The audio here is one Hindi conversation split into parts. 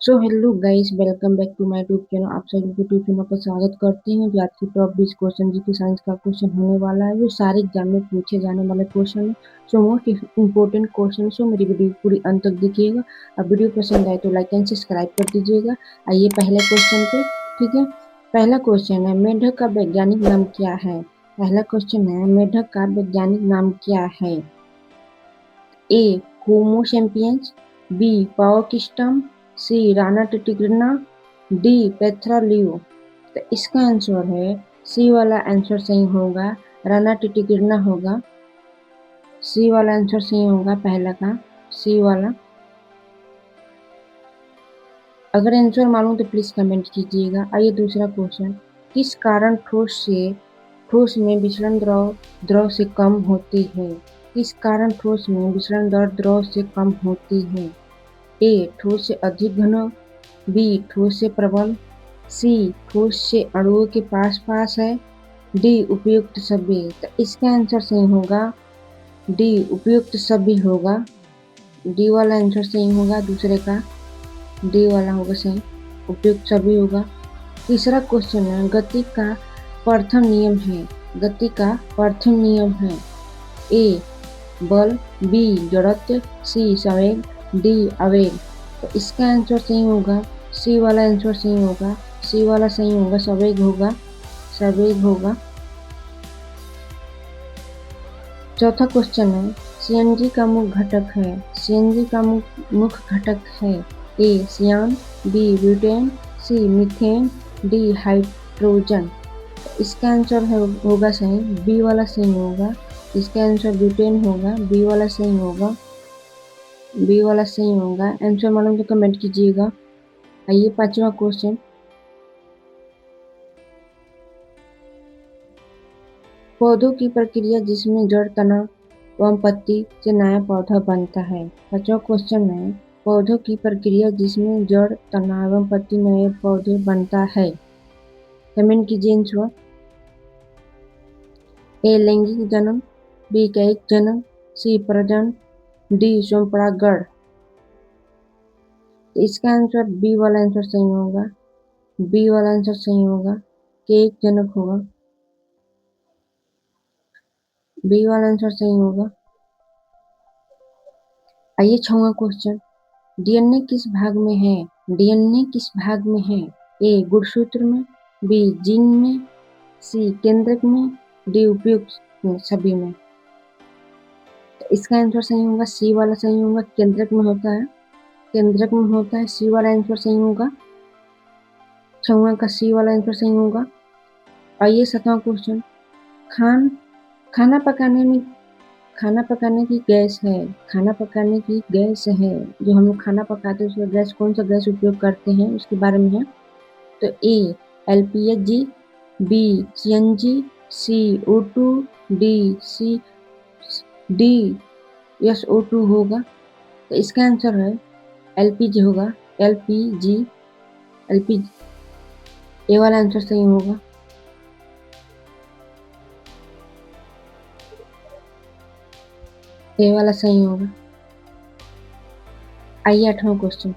So hello guys, welcome back to my YouTube channel. आप सभी को यूट्यूब चैनल पर स्वागत करते हैं। जो आज की टॉप 20 क्वेश्चन जीके साइंस का क्वेश्चन होने वाला है, वो सारे एग्जाम में पूछे जाने वाले क्वेश्चन है। So most important question. So मेरी वीडियो पूरी अंत तक देखिएगा। अब वीडियो पसंद आए तो लाइक एंड सब्सक्राइब कर दीजिएगा। आइए पहले क्वेश्चन पे। ठीक है, पहला क्वेश्चन है, मेढक का वैज्ञानिक नाम क्या है? पहला क्वेश्चन है, मेढक का वैज्ञानिक नाम क्या है? ए होमो सैपियंस, बी पाओकिस्टम, सी राना टिटिग्रिना, डी पेथ्रालियो। तो इसका आंसर है सी वाला आंसर सही होगा, राना टिटिग्रिना होगा। सी वाला आंसर सही होगा, पहला का सी वाला। अगर आंसर मालूम तो प्लीज कमेंट कीजिएगा। आइए दूसरा क्वेश्चन, किस कारण ठोस में विचलन द्रव द्रव से कम होती है? किस कारण ठोस में विचलन दर द्रव से कम होती है? ए ठोस से अधिक घन, बी ठोस से प्रबल, सी ठोस से अणुओं के पास पास है, डी उपयुक्त सभी। तो इसका आंसर सही होगा डी उपयुक्त सभी होगा। डी वाला आंसर सही होगा, दूसरे का डी वाला होगा सही, उपयुक्त सभी होगा। तीसरा क्वेश्चन है, गति का प्रथम नियम है। गति का प्रथम नियम है ए बल, बी जड़त्व, सी संवेग, डी आवेग। तो इसका आंसर सही होगा, सी वाला आंसर सही होगा। सी वाला सही होगा, संवेग होगा, संवेग होगा। चौथा क्वेश्चन है, सीएनजी का मुख्य घटक है। सीएनजी का मुख्य घटक है ए सियान, बी ब्यूटेन, सी मीथेन, डी हाइड्रोजन। इसका आंसर होगा सही, बी वाला सही होगा। इसका आंसर ब्यूटेन होगा, बी वाला सही होगा, बी वाला सही होगा। आंसर मालूम तो कमेंट कीजिएगा। आइए पांचवा क्वेश्चन, पौधों की प्रक्रिया जिसमें जड़, तना एवं पत्ती से नया पौधा बनता है। पांचवा क्वेश्चन है, पौधों की प्रक्रिया जिसमें जड़, तना एवं पत्ती नए पौधे बनता है। कमेंट कीजिए आंसर। ए लैंगिक जन्म, बी कैयिक जन्म, सी प्रजनन, डी स्वयंपरागण। इसका आंसर बी वाला आंसर सही होगा, बी वाला आंसर सही होगा, कैयिक जनक होगा, बी वाला आंसर सही होगा। आइए छठवां क्वेश्चन, डीएनए किस भाग में है? डीएनए किस भाग में है? ए गुणसूत्र में, बी जीन में, सी केंद्रक में, डी उपयुक्त सभी में। तो इसका आंसर सही होगा, सी वाला सही होगा, केंद्रक में होता है, केंद्रक में होता है। सी वाला आंसर सही होगा, छठवां का सी वाला आंसर सही होगा। आइए सातवां क्वेश्चन, खान खाना पकाने की गैस है। खाना पकाने की गैस है, जो हम लोग खाना पकाते हैं उसमें गैस, कौन सा गैस उपयोग करते हैं उसके बारे में है। तो ए एलपीएच, बी सीएनजी, सी O2, डी SO2 होगा। तो इसका आंसर है एलपीजी होगा, एलपीजी, एलपीजी। ए वाला आंसर सही होगा। ए वाला सही होगा। आइए आठवां क्वेश्चन,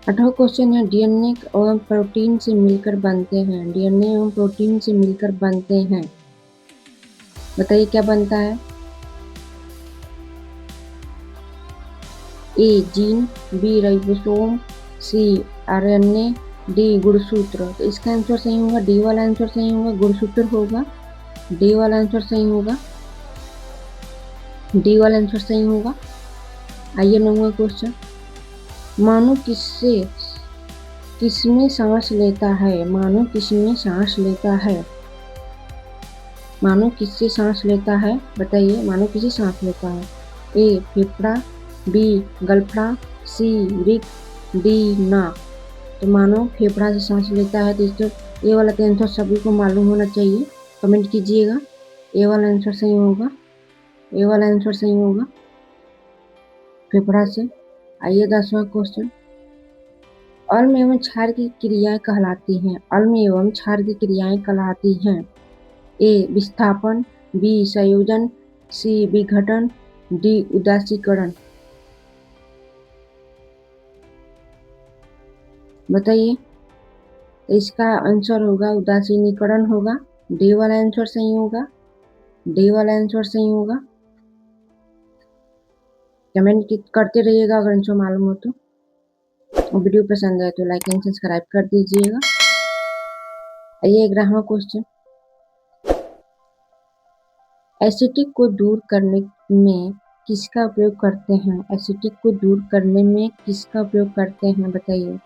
आठवां क्वेश्चन है, डीएनए एवं प्रोटीन से मिलकर बनते हैं। डीएनए एवं प्रोटीन से मिलकर बनते हैं, बताइए क्या बनता है। ए जीन, बी राइबोसोम, सी आरएनए, डी गुणसूत्र। तो इसका आंसर सही होगा, डी वाला आंसर सही होगा, गुणसूत्र होगा। डी वाला आंसर सही होगा, डी वाला आंसर सही होगा। आइए नौवां क्वेश्चन, मानव किसमें सांस लेता है? मानव किसमें सांस लेता है? मानव किससे सांस लेता है, बताइए। मानव किससे सांस लेता है? ए फेफड़ा, बी गलफड़ा, सी वृक्क, डी नाक। तो मानव फेफड़ा से सांस लेता है। तो ये वाला तो आंसर सभी को मालूम होना चाहिए, कमेंट कीजिएगा। ए वाला आंसर सही होगा, ए वाला आंसर सही होगा, फेफड़ा से। आइए 10वां क्वेश्चन, अम्ल एवं क्षार की क्रियाएं कहलाती हैं। अम्ल एवं क्षार की क्रियाएं कहलाती हैं। ए विस्थापन, बी संयोजन, सी विघटन, डी उदासीकरण। बताइए। तो इसका आंसर होगा उदासीनीकरण होगा। डी वाला आंसर सही होगा। डी वाला आंसर सही होगा। कमेंट करते रहिएगा अगर आंसर मालूम हो तो। वीडियो पसंद आए तो लाइक एंड सब्सक्राइब कर दीजिएगा। आइए 11वां क्वेश्चन। एसिडिक को दूर करने में किसका उपयोग करते हैं? एसिडिक को दूर करने में किसका उपयोग करते हैं बताइए।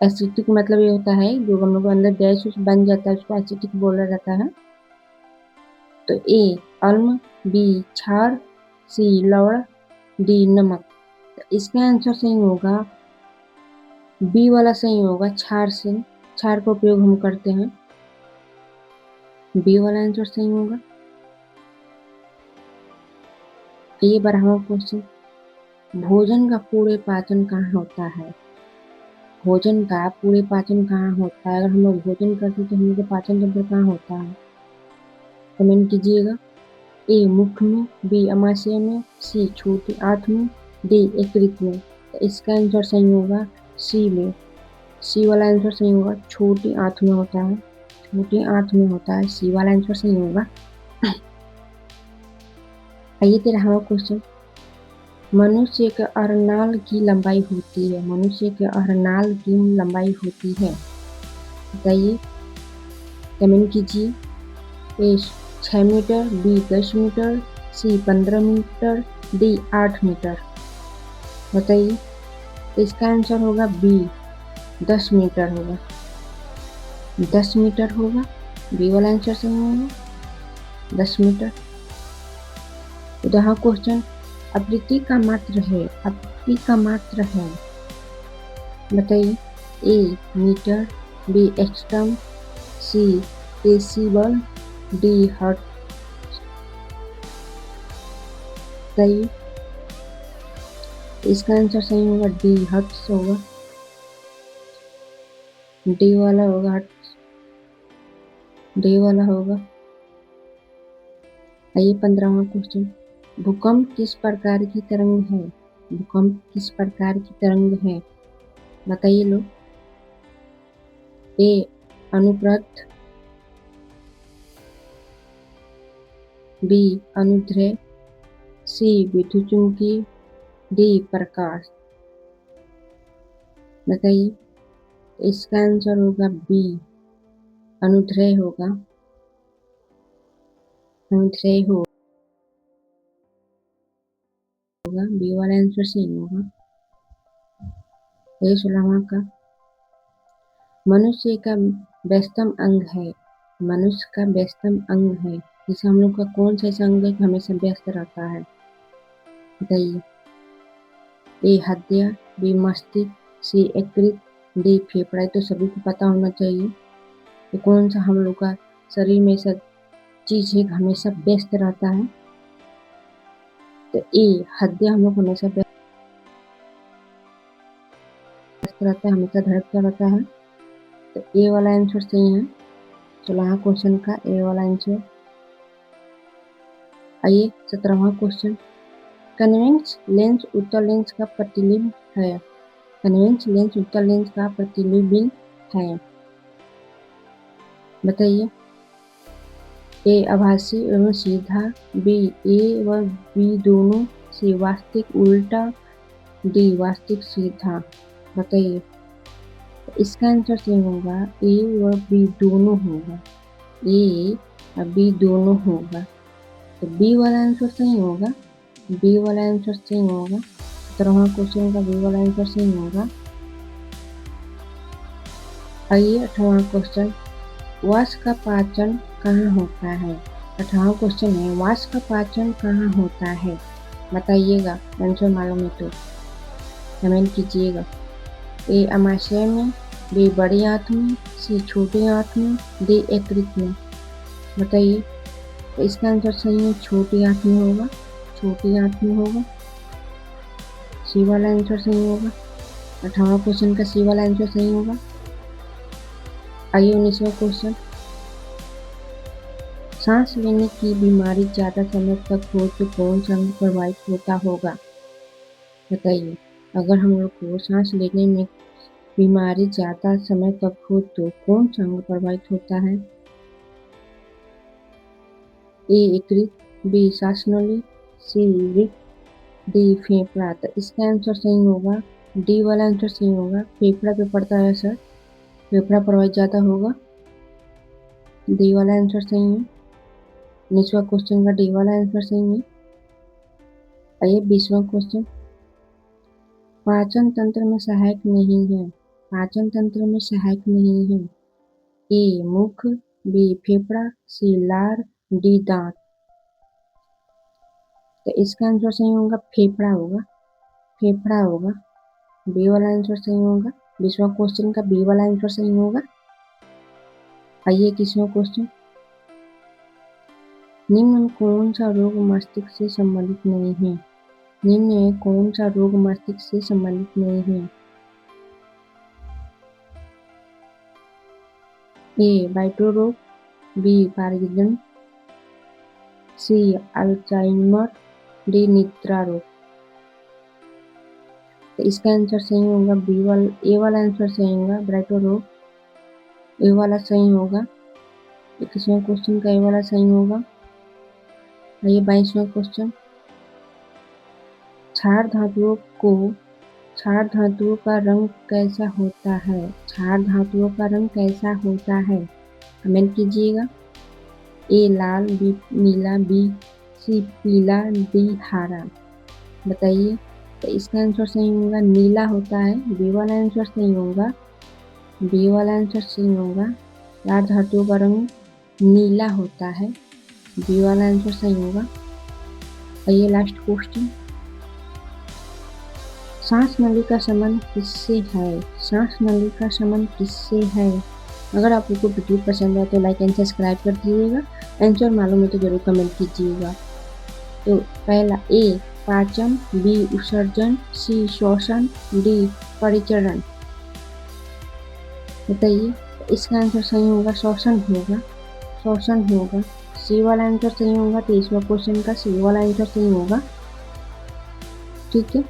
एसिडिक मतलब ये होता है जो हम लोग अंदर गैस बन जाता है उसको एसिडिक बोला जाता है। तो ए अम्ल, बी क्षार, सी लवण, डी नमक। तो इसका आंसर सही होगा बी वाला सही होगा, क्षार से। क्षार का उपयोग हम करते हैं। बी वाला आंसर सही होगा। ये 12वां क्वेश्चन। भोजन का पूरे पाचन कहाँ होता है? भोजन का पूरे पाचन कहाँ होता है? अगर हम लोग भोजन करते हैं तो हम लोग का पाचन तंत्र कहाँ होता है? कमेंट कीजिएगा। ए मुख में, बी अमाशय में, सी छोटी आंत में, डी यकृत में। तो इसका आंसर सही होगा सी में। सी वाला आंसर सही होगा, छोटी आंत में होता है। छोटी आंत में होता है, सी वाला आंसर सही होगा। आइए 13वां क्वेश्चन। मनुष्य के अरनाल की लंबाई होती है। मनुष्य के अरनाल की लंबाई होती है बताइए। कमेंट कीजिए। ए 6 मीटर, बी 10 मीटर, सी 15 मीटर, डी 8 मीटर। बताइए। इसका आंसर होगा बी 10 मीटर होगा। 10 मीटर होगा। बी वाला आंसर सही होगा 10 मीटर। उदाहरण क्वेश्चन। आवृत्ति का मात्र है। आवृत्ति का मात्र है बताइए। ए मीटर, बी एक्सटर्म, सी डेसिबल, डी हर्ट्ज। बताइए। इसका आंसर सही होगा डी हर्ट्ज होगा। डी वाला होगा हर्ट्ज। डी वाला होगा। आइए 15वां क्वेश्चन। भूकंप किस प्रकार की तरंग है? भूकंप किस प्रकार की तरंग है बताइए लोग। ए अनुप्रस्थ, बी अनुदैर्ध्य, सी विद्युतचुम्बकीय, डी प्रकाश। बताइए। इसका आंसर होगा बी अनुदैर्ध्य होगा। अनुदैर्ध्य होगा। बी वाला आंसर सही होगा। ये 16वां का। मनुष्य का व्यस्तम अंग है। मनुष्य का व्यस्तम अंग है। जैसे हम लोग का कौन सा ऐसा अंग है कि हमेशा व्यस्त रहता है बताइए। ए हृदय, बी मस्तिष्क, सी यकृत, डी फेफड़ा। तो सभी को पता होना चाहिए कि कौन सा हम लोग का शरीर में ऐसा चीज है हमेशा व्यस्त रहता है। तो ए हृदय हम लोग हमेशा व्यस्त रहता है, हमेशा धड़कता रहता है। तो ए वाला आंसर सही है 16वां क्वेश्चन का ए वाला आंसर। आइए 17वां क्वेश्चन। कन्वेक्स लेंस उत्तल लेंस का प्रतिबिंब है। कन्वेक्स लेंस उत्तल लेंस का प्रतिबिंब है बताइए। ए आभासी एवं सीधा, बी ए व बी दोनों, सी वास्तविक उल्टा, डी वास्तविक सीधा। बताइए। इसका आंसर सही होगा ए व बी दोनों होगा। ए और बी दोनों होगा। तो बी वाला आंसर सही होगा। बी वाला आंसर सही होगा। 17वां क्वेश्चन का बी वाला आंसर सही होगा। आइए 18वां क्वेश्चन। वाष्प का पाचन कहाँ होता है? 18वां क्वेश्चन है वाष्प का पाचन कहाँ होता है बताइएगा। आंसर मालूम है तो कमेंट कीजिएगा। ए अमाशय में, बी बड़ी आंत में, सी छोटी आंत में, डी यकृत में। बताइए। तो इसका आंसर सही है छोटी आंत में होगा। छोटी आंत में होगा। सी वाला आंसर सही होगा। 18वां क्वेश्चन का सी वाला आंसर सही होगा। आइए 19वां क्वेश्चन। सांस लेने की बीमारी ज्यादा समय तक हो तो कौन सा अंग प्रभावित होता होगा बताइए। अगर हम लोग को सांस लेने में बीमारी ज़्यादा समय तक हो तो कौन सा अंग प्रभावित होता है? ए यकृत, बी श्वासनली, सी वृक्क, डी फेफड़ा। तो इसका आंसर सही होगा, डी वाला आंसर सही होगा। फेफड़ा पे पड़ता है सर, फेफड़ा प्रभावित ज़्यादा होगा। डी वाला आंसर सही है। निचवा क्वेश्चन का डी वाला आंसर सही है। आइए 20वां क्वेश्चन, पाचन तंत्र में सहायक नहीं है। पाचन तंत्र में सहायक नहीं है। ए मुख, बी फेफड़ा, सी लार, डी दांत। तो इसका आंसर सही होगा फेफड़ा होगा, फेफड़ा होगा। बी वाला आंसर सही होगा। 20वां क्वेश्चन का बी वाला आंसर सही होगा। आइए 21वां क्वेश्चन, निम्न में कौन सा रोग मस्तिष्क से संबंधित नहीं है? निम्न में कौन सा रोग मस्तिष्क से संबंधित नहीं है? ए बाइटो रोग, बी पार्किंसन, सी अल्जाइमर, डी निद्रा रोग। तो इसका आंसर सही होगा ए वाला आंसर सही होगा, ब्राइटो रोग ए वाला सही होगा। 21वां क्वेश्चन का ए वाला सही होगा। आइए 22वां क्वेश्चन, क्षार धातुओं का रंग कैसा होता है? क्षार धातुओं का रंग कैसा होता है? कमेंट कीजिएगा। ए लाल, बी नीला, बी सी पीला, डी हरा। बताइए। तो इसका आंसर सही होगा नीला होता है। बी वाला आंसर सही होगा, बी वाला आंसर सही होगा। क्षार धातुओं का रंग नीला होता है, बी वाला आंसर सही होगा। आइए लास्ट क्वेश्चन, सांस नली का संबंध किससे है? सांस नली का संबंध किससे है? अगर आपको वीडियो पसंद है तो लाइक एंड सब्सक्राइब कर दीजिएगा। आंसर मालूम है तो जरूर कमेंट कीजिएगा। तो पहला ए पाचन, बी उत्सर्जन, सी श्वसन, डी परिचरण। बताइए। इसका आंसर सही होगा श्वसन होगा, श्वसन होगा। सी वाला आंसर सही होगा। 23वां क्वेश्चन का सी वाला आंसर सही होगा। ठीक है।